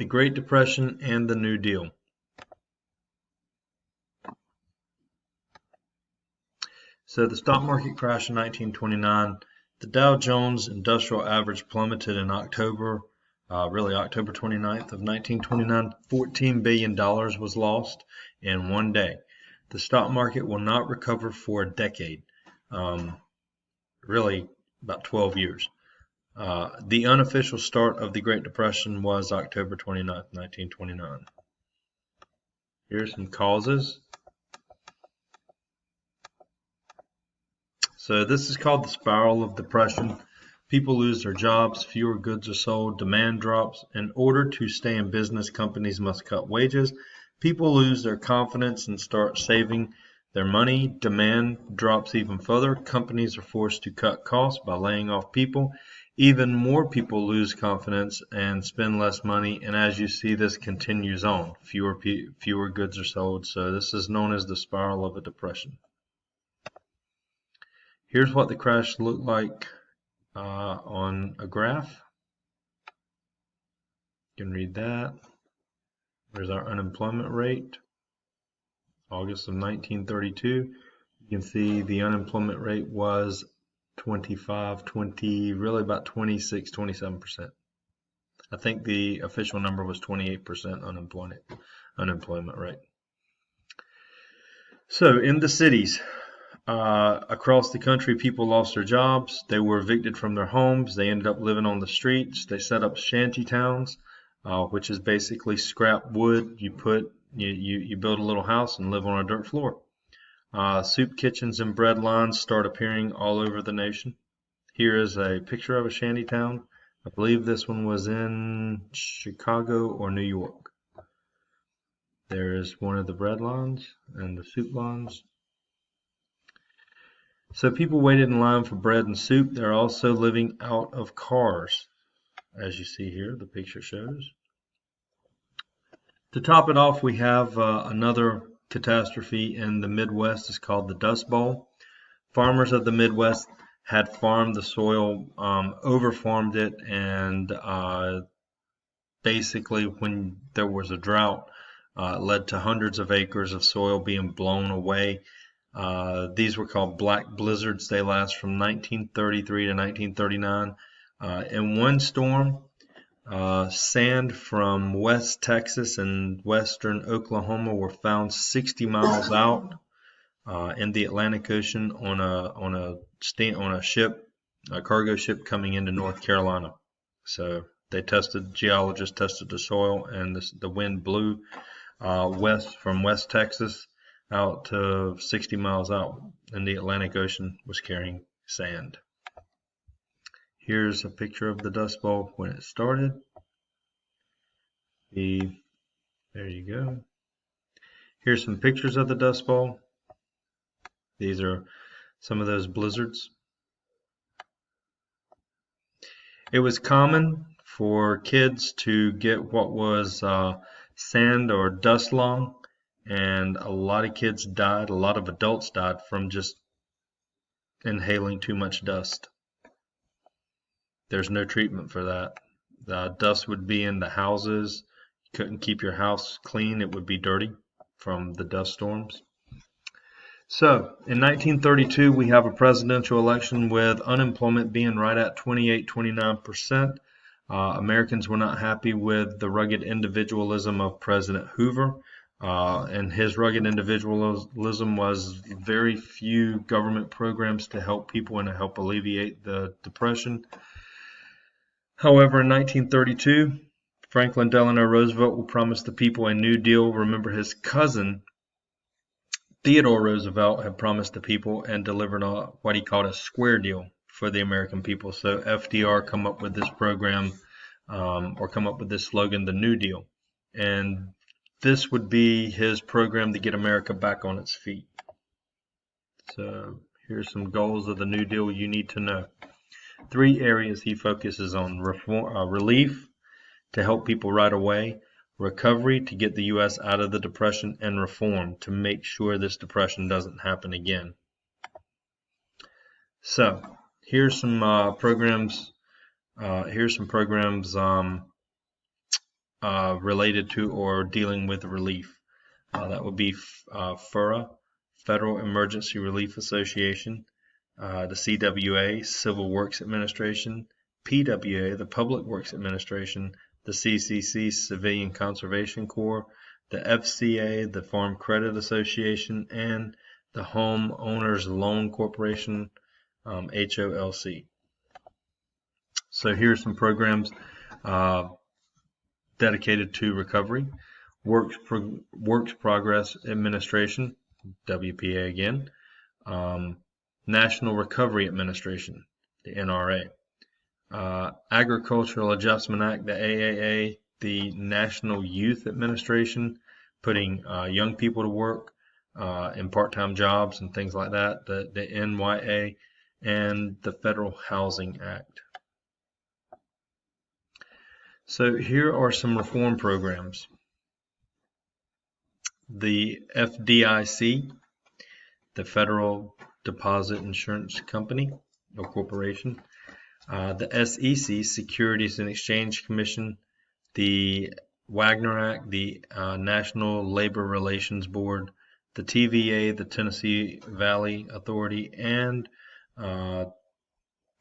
the Great Depression and the New Deal. So the stock market crashed in 1929. The Dow Jones Industrial Average plummeted in October, October 29th of 1929. $14 billion was lost in one day. The stock market will not recover for a decade, really about 12 years. The unofficial start of the Great Depression was October 29th, 1929. Here are some causes. So this is called the spiral of depression. People lose their jobs, fewer goods are sold, demand drops. In order to stay in business, companies must cut wages. People lose their confidence and start saving their money. Demand drops even further. Companies are forced to cut costs by laying off people. Even more people lose confidence and spend less money. And as you see, this continues on. Fewer goods are sold. So this is known as the spiral of a depression. Here's what the crash looked like on a graph. You can read that. There's our unemployment rate. August of 1932. You can see the unemployment rate was really about 26, 27%. I think the official number was 28% unemployment rate. So in the cities, across the country, people lost their jobs. They were evicted from their homes. They ended up living on the streets. They set up shanty towns, which is basically scrap wood. You build a little house and live on a dirt floor. Soup kitchens and bread lines start appearing all over the nation. Here is a picture of a shanty town. I believe this one was in Chicago or New York. There is one of the bread lines and the soup lines. So people waited in line for bread and soup. They're also living out of cars, as you see here, the picture shows. To top it off, we have another catastrophe in the Midwest. It's called the Dust Bowl. Farmers of the Midwest had farmed the soil, overfarmed it, and basically when there was a drought, it led to hundreds of acres of soil being blown away. These were called black blizzards. They last from 1933 to 1939. In one storm, sand from West Texas and western Oklahoma were found 60 miles out in the Atlantic Ocean on a ship, a cargo ship coming into North Carolina. So geologists tested the soil, and the wind blew from West Texas out to 60 miles out, and the Atlantic Ocean was carrying sand. Here's a picture of the Dust Bowl when it started. There you go. Here's some pictures of the Dust Bowl. These are some of those blizzards. It was common for kids to get what was sand or dust lung, and a lot of kids died, a lot of adults died from just inhaling too much dust. There's no treatment for that. The dust would be in the houses. You couldn't keep your house clean. It would be dirty from the dust storms. So in 1932, we have a presidential election with unemployment being right at 28-29%. Americans were not happy with the rugged individualism of President Hoover. And his rugged individualism was very few government programs to help people and to help alleviate the Depression. However, in 1932, Franklin Delano Roosevelt will promise the people a New Deal. Remember, his cousin, Theodore Roosevelt, had promised the people and delivered what he called a square deal for the American people. So FDR come up with this program, or come up with this slogan, the New Deal. And this would be his program to get America back on its feet. So here's some goals of the New Deal you need to know. 3 areas he focuses on: relief, to help people right away; recovery, to get the U.S. out of the Depression; and reform, to make sure this Depression doesn't happen again. So here's some programs. related to or dealing with relief. That would be FERA, Federal Emergency Relief Association, the CWA, Civil Works Administration, PWA, the Public Works Administration, the CCC, Civilian Conservation Corps, the FCA, the Farm Credit Association, and the Home Owners Loan Corporation, HOLC. So here's some programs dedicated to recovery. Works Progress Administration, WPA again. National Recovery Administration, the NRA. Agricultural Adjustment Act, the AAA. The National Youth Administration, putting young people to work in part-time jobs and things like that, the NYA, and the Federal Housing Act. So here are some reform programs. The FDIC, the Federal Deposit Insurance Company or Corporation, the SEC, Securities and Exchange Commission, the Wagner Act, the National Labor Relations Board, the TVA, the Tennessee Valley Authority, and the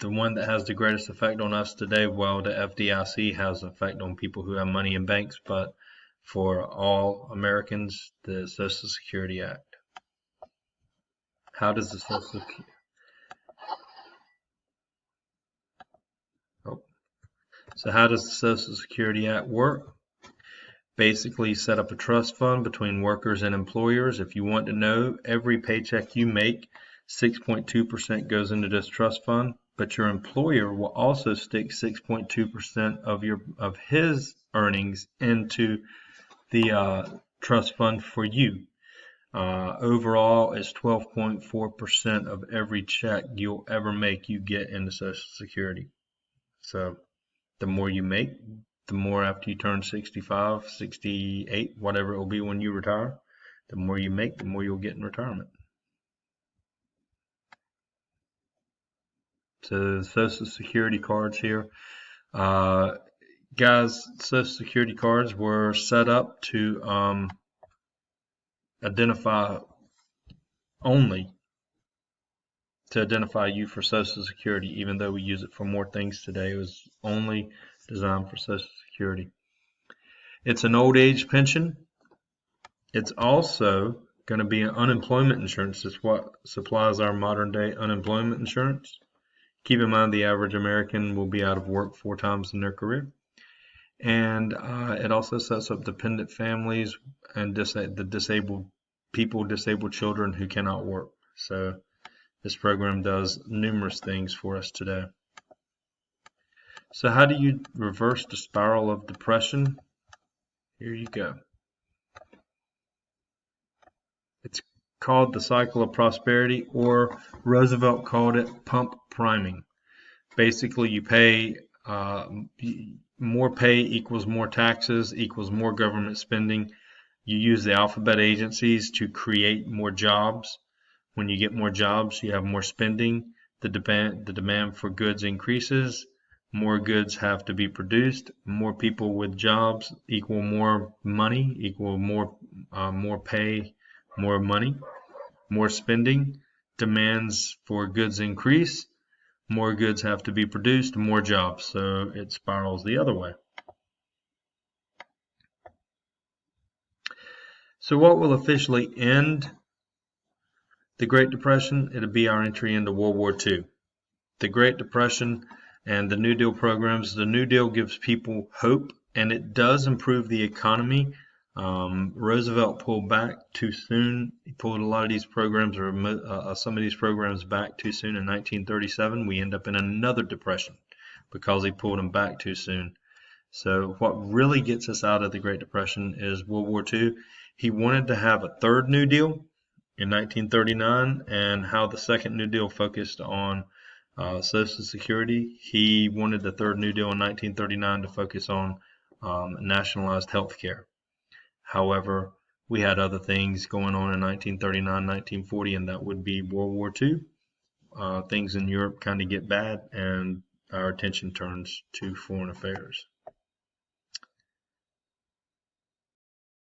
one that has the greatest effect on us today, well, the FDIC has an effect on people who have money in banks, but for all Americans, the Social Security Act. How does the Social Security... So how does the Social Security Act work? Basically, set up a trust fund between workers and employers. If you want to know, every paycheck you make, 6.2% goes into this trust fund, but your employer will also stick 6.2% of his earnings into the trust fund for you. Overall, it's 12.4% of every check you'll ever make you get into Social Security. So the more you make, the more after you turn 65, 68, whatever it will be when you retire, the more you make, the more you'll get in retirement. So Social Security cards here. Guys, Social Security cards were set up to identify you for Social Security, even though we use it for more things today. It was only designed for Social Security. It's an old age pension. It's also going to be an unemployment insurance. It's what supplies our modern day unemployment insurance. Keep in mind the average American will be out of work 4 times in their career. And it also sets up dependent families and the disabled children who cannot work. So this program does numerous things for us today. So how do you reverse the spiral of depression? Here you go. It's called the cycle of prosperity, or Roosevelt called it pump priming. Basically, you pay more pay equals more taxes equals more government spending. You use the alphabet agencies to create more jobs. When you get more jobs, you have more spending. The demand for goods increases. More goods have to be produced. More people with jobs equal more money, equal more pay, more money. More spending. Demands for goods increase. More goods have to be produced, more jobs. So it spirals the other way. So what will officially end the Great Depression? It'll be our entry into World War II. The Great Depression and the New Deal programs. The New Deal gives people hope, and it does improve the economy. Roosevelt pulled back too soon. He pulled a lot of these programs, or some of these programs, back too soon in 1937. We end up in another depression because he pulled them back too soon. So what really gets us out of the Great Depression is World War II. He wanted to have a third New Deal in 1939, and how the second New Deal focused on Social Security. He wanted the third New Deal in 1939 to focus on nationalized health care. However, we had other things going on in 1939, 1940, and that would be World War II. Things in Europe kind of get bad, and our attention turns to foreign affairs.